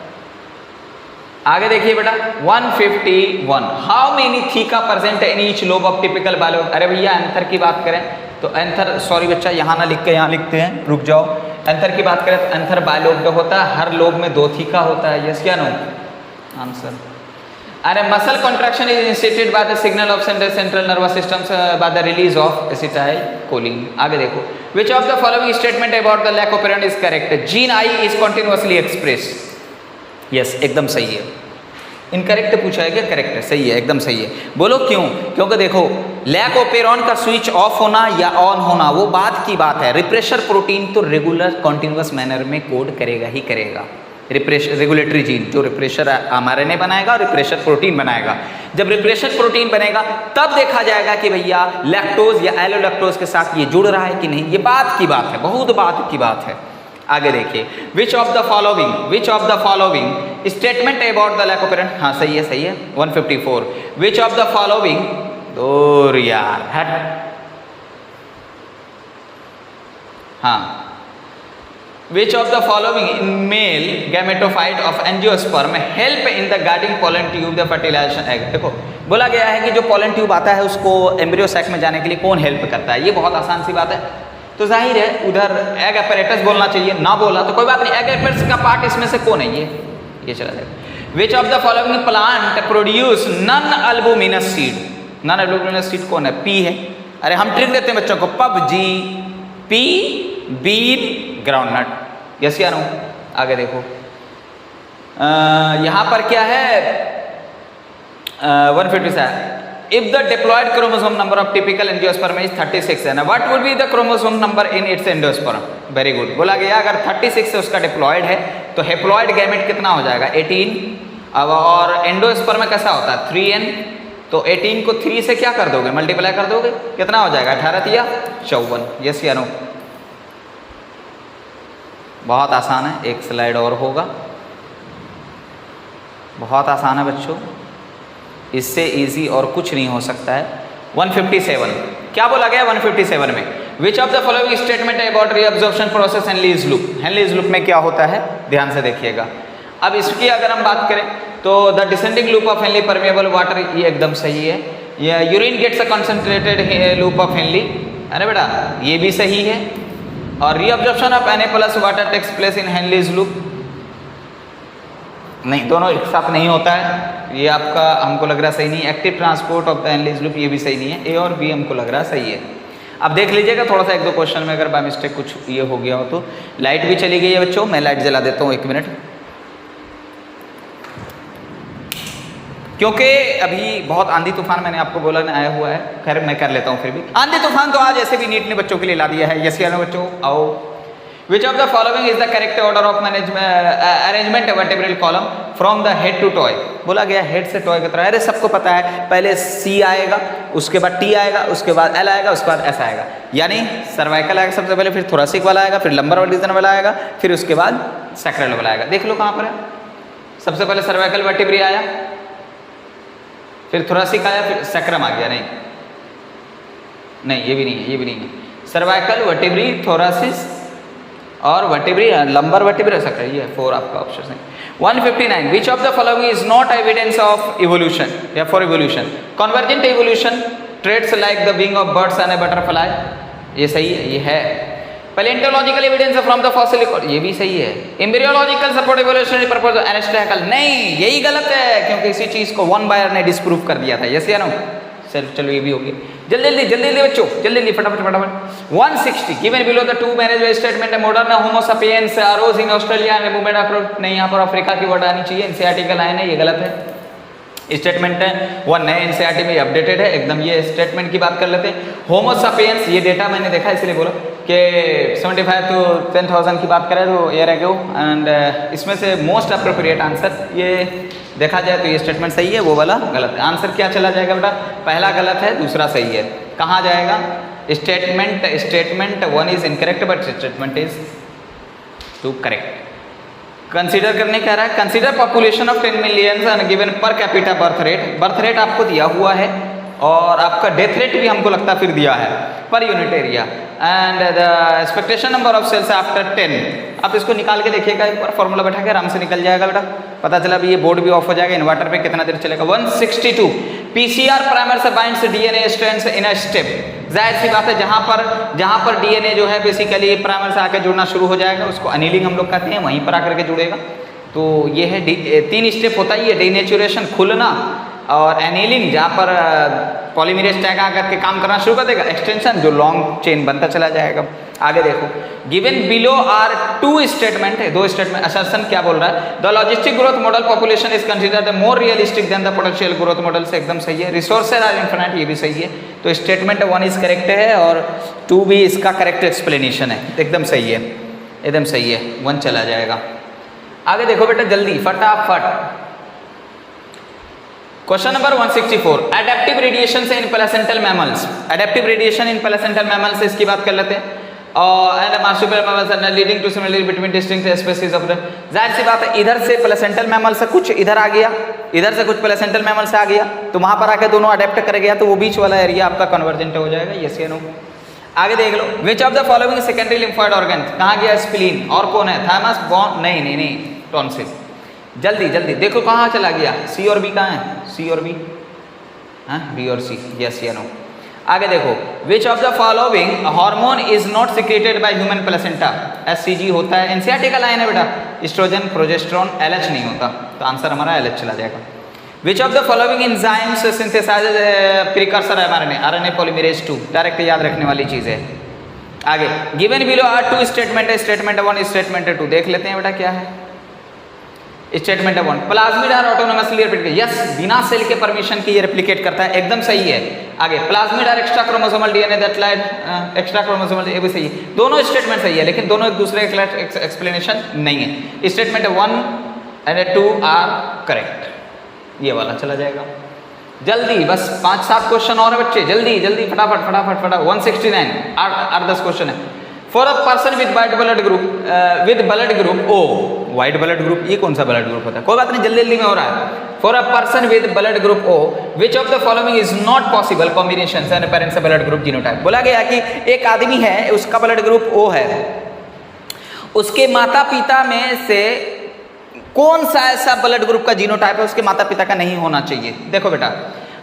आगे देखिए बेटा 151 how many theca present in each lobe of typical bilobe. अरे भैया एंथर की बात करें तो एंथर, सॉरी बच्चा यहाँ ना लिख के यहाँ लिखते हैं, रुक जाओ। एंथर की बात करें तो एंथर बायोलोब होता है, हर लोब में 2 थीका होता है, यस या नो? आंसर। अरे muscle contraction is instituted by the signal of central nervous system by the release of acetylcholine. आगे देखो विच of the following statement about the lac operon is correct? Gene I is continuously express. Yes, एकदम सही है। Incorrect पूछा है क्या? Correct है, सही है, एकदम सही है। बोलो क्यों? क्योंकि देखो लैकोपेरॉन का स्विच ऑफ होना या ऑन होना वो बात की बात है, रिप्रेशर प्रोटीन तो रेगुलर कॉन्टिन्यूअस मैनर में कोड करेगा ही करेगा, रेगुलेटरी जीन, जो रिप्रेशर mRNA बनाएगा और रिप्रेशर प्रोटीन बनाएगा। जब रिप्रेशर प्रोटीन बनेगा तब देखा जाएगा कि भैया लैक्टोज या एलोलैक्टोज के साथ ये जुड़ रहा है कि नहीं। ये बात की बात है, बहुत बात की बात है। आगे देखिए, which of the following statement about the lack of parent, हाँ सही है सही है। 154 विच ऑफ द फॉलोइंग, दूर यार हट, हाँ, which of the following in male gametophyte of angiosperm help in the guarding pollen tube the fertilization egg। देखो बोला गया है कि जो pollen tube आता है उसको एम्ब्रियो सैक में जाने के लिए कौन हेल्प करता है। ये बहुत आसान सी बात है, तो जाहिर है उधर एग apparatus बोलना चाहिए, ना बोला तो कोई बात नहीं। एग apparatus का पार्ट इसमें से कौन है, ये चला जाएगा। which of the following plant produce non albuminous seed, non albuminous seed कौन है, पी है। अरे हम ट्रिक देते हैं बच्चों को, PUBG, pea, bean, groundnut, yes या नो। आगे देखो यहाँ पर क्या है 157 if the diploid chromosome number of typical angiosperm is 36 है ना, what would be the chromosome number in its angiosperm. Very good, बोला गया अगर 36 से उसका डिप्लॉयड है तो हेप्लॉयड गैमेट कितना हो जाएगा 18। अब और एंडोस्पर्म में कैसा होता है 3n, तो 18 को 3 से क्या कर दोगे, मल्टीप्लाई कर दोगे, कितना हो जाएगा 18 या 54, यस या नो। बहुत आसान है, एक स्लाइड और होगा, बहुत आसान है बच्चों, इससे इजी और कुछ नहीं हो सकता है। 157 क्या बोला गया 157 में, which of the following statement about reabsorption process Henle's loop. Henle's loop में क्या होता है, ध्यान से देखिएगा। अब इसकी अगर हम बात करें तो the descending loop of Henle permeable water, ये एकदम सही है। ये urine gets a concentrated loop of Henle, अरे बेटा ये भी सही है। और reabsorption of Na plus water takes place in Henle's loop, नहीं, दोनों एक साथ नहीं होता है, ये आपका हमको लग रहा सही नहीं। Active transport of the Henle's loop, ये भी सही नहीं है। ए और बी हमको लग रहा सही है। अब देख लीजिएगा थोड़ा सा एक दो क्वेश्चन में अगर बाय मिस्टेक कुछ ये हो गया हो तो। लाइट भी चली गई है बच्चों, मैं लाइट जला देता हूँ 1 मिनट, क्योंकि अभी बहुत आंधी तूफान मैंने आपको बोला ना आया हुआ है। खैर मैं कर लेता हूँ फिर भी। आंधी तूफान तो आज ऐसे भी नीट ने बच्चों के लिए ला दिया है, यस या नो बच्चों। आओ, which of the following is the correct order of arrangement vertebral column from the head to toy. बोला गया हेड से टॉय की तरह, अरे सबको पता है, पहले सी आएगा, उसके बाद टी आएगा, उसके बाद एल आएगा, उसके बाद एस आएगा, यानी सर्वाइकल आएगा सबसे पहले, फिर थोरासिक वाला आएगा, फिर लंबर रीजन वाला आएगा, फिर उसके बाद सैक्रल वाला आएगा। देख लो कहाँ पर है, सबसे पहले सर्वाइकल वर्टेब्री आया, फिर थोरासिक आया, फिर सैक्रम आ गया। नहीं ये भी नहीं है, ये भी नहीं है। सर्वाइकल वर्टेब्री, थोरासिस और वर्टेब्री, लंबर वर्टेब्री सैक्रल, ये 4 आपका ऑप्शन है। 159 which of the following is not evidence of evolution या for evolution. Convergent evolution, traits like the wing of birds and a butterfly, ये सही है, ये है। Palaeontological evidence from the fossil, ये भी सही है। एम्ब्रियोलॉजिकल सपोर्ट इवोल्यूशनरी पर्पस एनास्टैकल, नहीं यही गलत है, क्योंकि इसी चीज को वन बायर ने डिस्प्रूव कर दिया था, यस या नो। चलो ये भी होगी, जल्दी जल्दी बच्चों, जल्दी फटाफट। 160 given below the two marriage statement modern Homo sapiens arose in Australia and movement across, नहीं यहाँ पर अफ्रीका की वर्ड आनी चाहिए, एनसीईआरटी का लाइन है, ये गलत है। स्टेटमेंट है वो नए एनसीईआरटी में अपडेटेड है एकदम। ये स्टेटमेंट की बात कर लेते हैं। होमो सपियंस, ये डेटा मैंने देखा इसलिए बोला कि 75 to 10,000 की बात करें तो ईयर एगो, एंड इसमें से मोस्ट अप्रोप्रिएट आंसर ये देखा जाए तो ये स्टेटमेंट सही है, वो वाला गलत है। आंसर क्या चला जाएगा बेटा, पहला गलत है, दूसरा सही है। कहाँ जाएगा, statement 1 is incorrect but statement is 2 correct. Consider करने कह रहा है, consider population of 10 million and given per capita birth rate आपको दिया हुआ है और आपका डेथ रेट भी हमको लगता फिर दिया है per unit area, and the expectation number of cells after 10। आप इसको निकाल के देखिएगा एक बार, फॉर्मूला बैठा के आराम से निकल जाएगा बेटा, पता चला अभी ये बोर्ड भी ऑफ हो जाएगा, इन्वर्टर पे कितना देर चलेगा। 162 पीसीआर प्राइमर से binds DNA strands in a step. जाहिर सी बात है जहाँ पर डीएनए जो है बेसिकली प्राइमर से आकर जुड़ना शुरू हो जाएगा, उसको अनिलिंग हम लोग कहते हैं, वहीं पर आकर के जुड़ेगा। तो ये है 3 स्टेप होता है ये, डीनेचुरेशन खुलना, और एनिलिंग जहाँ पर पॉलीमरेज टैग आकर के काम करना शुरू कर देगा, एक्सटेंशन जो लॉन्ग चेन बनता चला जाएगा। आगे देखो, गिवन बिलो आर 2 स्टेटमेंट है, 2 स्टेटमेंट। असर्शन क्या बोल रहा है, the logistic growth model population is considered more realistic than the potential growth model, से एकदम सही है। रिसोर्सेज आर इनफिनिट, ये भी सही है। तो स्टेटमेंट 1 इज करेक्ट है और 2 भी इसका करेक्ट एक्सप्लेनेशन है, एकदम सही है, एकदम सही है, 1 चला जाएगा। आगे देखो बेटा जल्दी फटाफट। Question number 164, adaptive radiation in placental mammals. Adaptive radiation in placental mammals, इसकी बात कर लेते हैं। And marsupial mammals are leading to similarity between distinct species of. जाहिर सी बात है, इधर से प्लेसेंटल मैमल से कुछ इधर आ गया, इधर से कुछ प्लेसेंटल मैमल से आ गया, तो वहां पर आके दोनों अडेप्ट कर गया, तो वो बीच वाला एरिया आपका कन्वर्जेंट हो जाएगा। यस या नो? आगे देख लो, which of the following secondary lymphoid organ, कहाँ गया स्प्लीन, और कौन है, थाइमस, बोन, नहीं, टॉन्सिल। जल्दी जल्दी देखो कहाँ चला गया, सी और बी कहाँ है, सी और बी, हाँ बी और सी, यस या नो? आगे देखो, विच of the following hormone is not secreted by human placenta. SCG होता है, एनसीईआरटी का लाइन है बेटा, एस्ट्रोजन, प्रोजेस्टेरोन, एलएच नहीं होता, तो आंसर हमारा एलएच चला जाएगा। Which of the following enzymes synthesises precursor mRNA, RNA polymerase 2, direct याद रखने वाली चीज है। आगे given below are two statement है, स्टेटमेंट 1 स्टेटमेंट 2, देख लेते हैं बेटा क्या है। Statement 1, plasmid are autonomously replicate, yes बिना सेल के परमिशन के ये रेप्लिकेट करता है, एकदम सही है। आगे plasmid are extra chromosomal DNA that lied, extra chromosomal, ये भी सही है, दोनों स्टेटमेंट सही है, लेकिन दोनों एक दूसरे का एक्सप्लेनेशन नहीं है। स्टेटमेंट 1 एंड 2 आर करेक्ट, ये वाला चला जाएगा। जल्दी बस 5-7 क्वेश्चन और है बच्चे, जल्दी जल्दी फटाफट फटाफट फटाफट। 169 8 10 क्वेश्चन है। For a person with white blood group, with blood group O, white blood group, ये कौन सा ब्लड ग्रुप होता है, कोई बात नहीं, जल्दी जल्दी में हो रहा है। For a person with blood group O, which of the following is not possible combination and parents blood group genotype. बोला गया कि एक आदमी है, उसका ब्लड ग्रुप ओ है, उसके माता पिता में से कौन सा ऐसा ब्लड ग्रुप का जीनोटाइप है उसके माता पिता का नहीं होना चाहिए। देखो बेटा,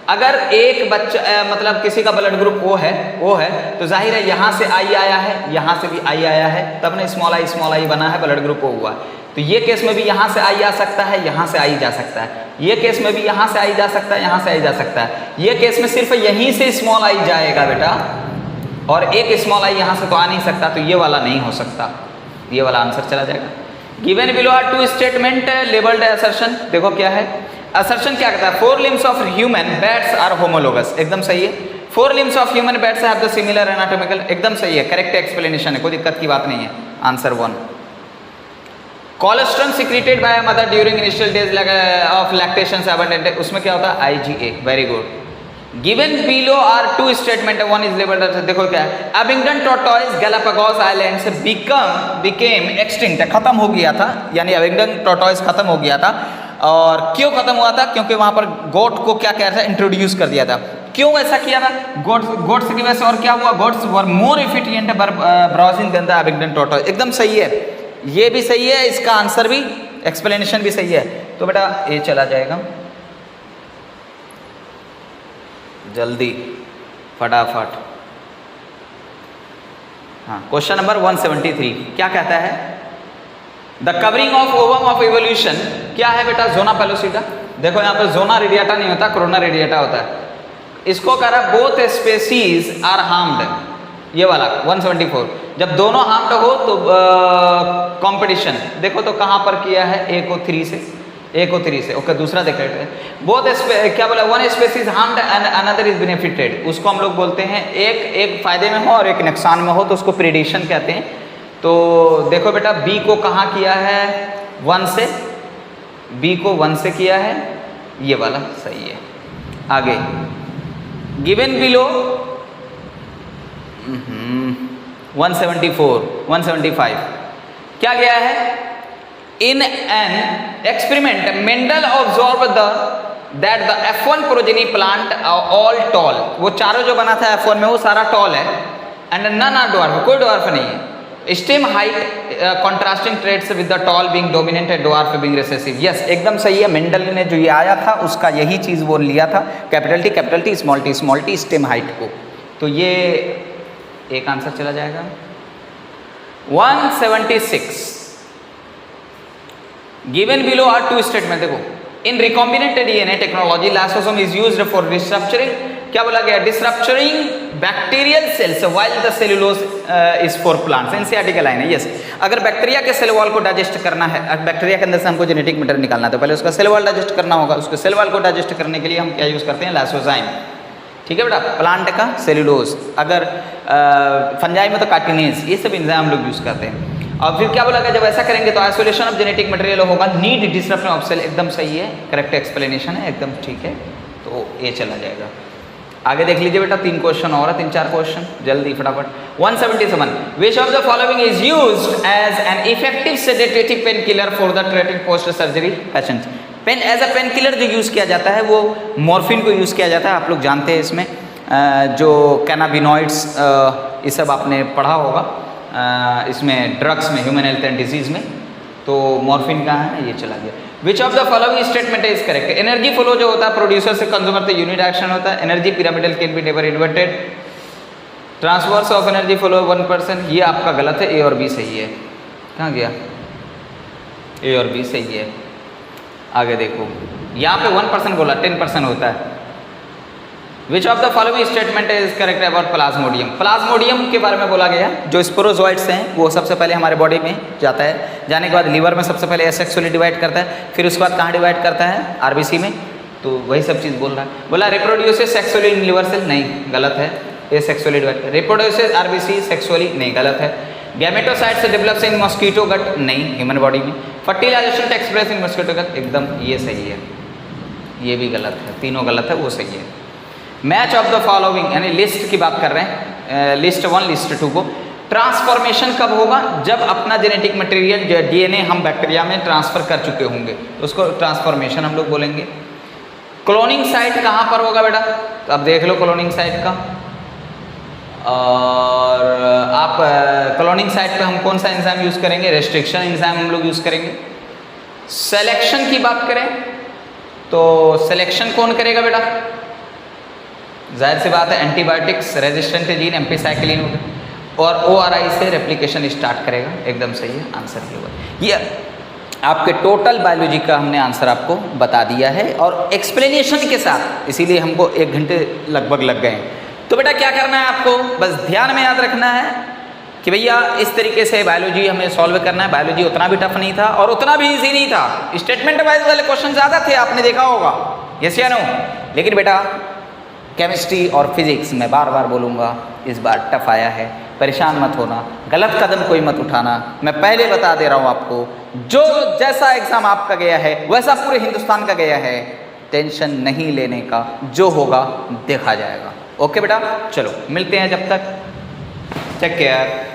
अगर एक बच्चा मतलब किसी का ब्लड ग्रुप ओ है, तो जाहिर है यहाँ से आई आया है, यहाँ से भी आई आया है, तब ने स्मॉल आई बना है, ब्लड ग्रुप ओ हुआ। तो ये केस में भी यहाँ से आई आ सकता है, यहाँ से आई जा सकता है, ये केस में भी यहाँ से आई जा सकता है, यहाँ से आई जा सकता है, ये केस में सिर्फ यहीं से स्मॉल आई जाएगा बेटा, और एक स्मॉल आई यहाँ से तो आ नहीं सकता, तो ये वाला नहीं हो सकता, ये वाला आंसर चला जाएगा। Given below are 2 statement labelled assertion, देखो क्या है असर्शन, क्या कहता है, 4 limbs of human bats are homologous, एकदम सही है। 4 limbs of human bats have the similar anatomical, एकदम सही है, करेक्ट एक्सप्लेनेशन है, कोई दिक्कत की बात नहीं है, answer 1। Cholesterol secreted by mother during initial days of lactation abundant, उसमें क्या होता है, IgA, very good. Given below are 2 statement, 1 is labelled, देखो क्या है, Abingdon tortoise Galapagos islands became extinct, खत्म हो गया था, यानी अबिंगडन टॉर्टोइस खत्म हो गया था। और क्यों खत्म हुआ था, क्योंकि वहां पर गोट को क्या किया था, इंट्रोड्यूस कर दिया था। क्यों ऐसा किया था, गोट्स की वजह से, और क्या हुआ, goats were more efficient browsing than the Abingdon tortoise, एकदम सही है, ये भी सही है, इसका आंसर भी, एक्सप्लेनेशन भी सही है, तो बेटा ये चला जाएगा। जल्दी फटाफट, हाँ क्वेश्चन नंबर 173 क्या कहता है, the covering of ovum of evolution क्या है बेटा, जोना पेलोसिटा। देखो यहाँ पर जोना रेडिएटा नहीं होता, कोरोना रेडिएटा होता है, इसको कह रहा बोथ स्पेसीज आर हार्म्ड, ये वाला 174, जब दोनों हार्म्ड हो तो कंपटीशन, देखो तो कहाँ पर किया है, A को 3 से, ओके दूसरा देख लेते हैं। बोथ क्या बोला, one species harmed and another is benefited, उसको हम लोग बोलते हैं एक फायदे में हो और एक नुकसान में हो, तो उसको प्रीडेशन कहते हैं। तो देखो बेटा B को कहाँ किया है, 1 से, B को 1 से किया है, ये वाला सही है। आगे गिवन बिलो 174 175 क्या गया है, in an experiment Mendel observe that the F1 progeny plant all toll, वो चारों जो बना था F1 में वो सारा टॉल है, एंड नन आर ड्वार्फ, कोई ड्वार्फ नहीं है। Stem height contrasting traits with the tall being dominant and dwarf being recessive, yes एकदम सही है, मेंडल ने जो ये आया था उसका यही चीज़ वो लिया था, capital T small T stem height को, तो ये एक आंसर चला जाएगा। 176 गिवन बिलो आर 2 स्टेटमेंट, देखो in recombinant DNA technology lysosome is used for restructuring, क्या बोला गया, destructuring bacterial cells while the cellulose is for plants, NCERT का लाइन है, यस। अगर बैक्टीरिया के सेल वॉल को डाइजेस्ट करना है, बैक्टीरिया के अंदर से हमको जेनेटिक मैटर निकालना है, तो पहले उसका सेल वॉल डाइजेस्ट करना होगा, उसके सेल वॉल को डाइजेस्ट करने के लिए हम क्या यूज़ करते हैं, लाइसोजाइम, ठीक है बेटा, प्लांट का सेलुलोज, अगर फंजाई में तो कार्टिनेज, ये सब एंजाइम हम लोग यूज़ करते हैं। और फिर क्या बोला गया, जब ऐसा करेंगे तो आइसोलेशन ऑफ जेनेटिक मटेरियल होगा, नीड डिसरप्शन ऑफ सेल, एकदम सही है, करेक्ट एक्सप्लेनेशन है, एकदम ठीक है, तो ये चला जाएगा। आगे देख लीजिए बेटा, 3 क्वेश्चन और है, 3-4 क्वेश्चन जल्दी फटाफट। 177, which of the following is used as an effective sedative pain killer for the treating post surgery patient. Pain as a pain killer जो यूज़ किया जाता है वो मॉर्फिन को यूज़ किया जाता है, आप लोग जानते हैं। इसमें जो कैनाबिनॉइड्स ये सब आपने पढ़ा होगा इसमें ड्रग्स में, ह्यूमन हेल्थ एंड डिजीज़ में, तो मॉर्फिन कहाँ है, ये चला गया। विच of the following statement is correct. Energy flow जो होता है प्रोड्यूसर से कंज्यूमर तक यूनिट एक्शन होता है, energy pyramidal can be never inverted, transverse of energy flow 1%, ये आपका गलत है, ए और बी सही है। कहाँ गया, ए और बी सही है। आगे देखो, यहाँ पे 1% बोला, 10% होता है। Which of the following statement is correct about Plasmodium. Plasmodium के बारे में बोला गया, जो स्पोरोजोइट्स हैं वो सबसे पहले हमारे बॉडी में जाता है, जाने के बाद लीवर में सबसे पहले एसेक्सुअली डिवाइड करता है, फिर उसके बाद कहाँ डिवाइड करता है, आरबीसी में, तो वही सब चीज़ बोल रहा है। बोला reproduces sexually in liver cell, नहीं गलत है, ये sexually divide, reproduces RBC sexually, नहीं गलत है। Gametocytes develops in mosquito gut, नहीं ह्यूमन बॉडी में। Fertilisation takes place in mosquito gut, एकदम ये सही है, ये भी गलत है, तीनों गलत है, वो सही है। मैच ऑफ द फॉलोइंग, यानी लिस्ट की बात कर रहे हैं, लिस्ट 1 लिस्ट 2 को। ट्रांसफॉर्मेशन कब होगा, जब अपना जेनेटिक मटेरियल डीएनए हम बैक्टीरिया में ट्रांसफर कर चुके होंगे, तो उसको ट्रांसफॉर्मेशन हम लोग बोलेंगे। क्लोनिंग साइट कहाँ पर होगा बेटा, तो अब देख लो क्लोनिंग साइट का, और आप क्लोनिंग साइट पे हम कौन सा एंजाइम यूज़ करेंगे, रेस्ट्रिक्शन एंजाइम हम लोग यूज़ करेंगे। सिलेक्शन की बात करें तो सिलेक्शन कौन करेगा बेटा, जाहिर सी बात है एंटीबायोटिक्स रेजिस्टेंट जीन एम्पीसाइक्लिन और ORI से रेप्लिकेशन स्टार्ट करेगा, एकदम सही है, आंसर ये होगा। ये आपके टोटल बायोलॉजी का हमने आंसर आपको बता दिया है और एक्सप्लेनेशन के साथ, इसीलिए हमको 1 घंटे लगभग लग गए। तो बेटा क्या करना है आपको, बस ध्यान में याद रखना है कि भैया इस तरीके से बायोलॉजी हमें सॉल्व करना है। बायोलॉजी उतना भी टफ नहीं था और उतना भी इजी नहीं था, स्टेटमेंट वाइज वाले क्वेश्चन ज़्यादा थे, आपने देखा होगा, यस या नो। लेकिन बेटा केमिस्ट्री और फिजिक्स मैं बार बार बोलूँगा इस बार टफ आया है, परेशान मत होना, गलत कदम कोई मत उठाना। मैं पहले बता दे रहा हूँ आपको, जो जैसा एग्ज़ाम आपका गया है वैसा पूरे हिंदुस्तान का गया है, टेंशन नहीं लेने का, जो होगा देखा जाएगा। ओके बेटा, चलो मिलते हैं, जब तक टेक केयर।